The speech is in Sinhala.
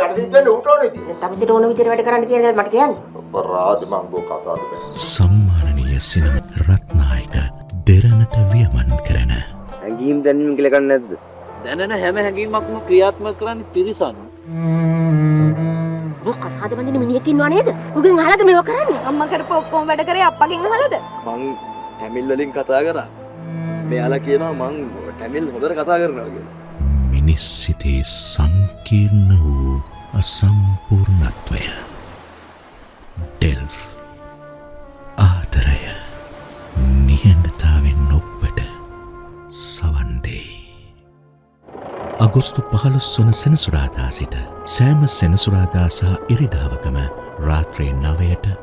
වැඩ සිද්ධියෙන් උට ඕනේ ඉතින්. අපිට ඕන විදිහට වැඩ කරන්න කියන එක මට කියන්න. අපරාධ මං බෝ කතාවද බෑ. සම්මානනීය සිනම රත්නායක දෙරණට වියමන් කරන හැඟීම් දැනීම කියලා ගන්න නැද්ද? දැනන හැම හැඟීමක්ම ක්‍රියාත්මක කරන්නේ පිරිසන්. ඔබ කසාද බඳින මිනිහෙක් ඉන්නව නේද? උගෙන් අහලාද මේව කරන්නේ? අම්මා කරපු ඔක්කොම වැඩ කරේ අප්පගෙන් අහලාද? මං ටැමිල් වලින් කතා කරා. මෙයාලා කියනවා මං ටැමිල් හොඳට කතා කරනවා කියලා. මිනිස් සිතේ සංකීර්ණ වූ අසම්පූර්ණත්වය ඩෙල්ෆ් ආදරය නිහඬතාවෙන් ඔබට සවන් දෙයි. අගෝස්තු 15 වන සෙනසුරාදා සිට සෑම සෙනසුරාදා සහ ඉරිදාවකම රාත්‍රී 9ට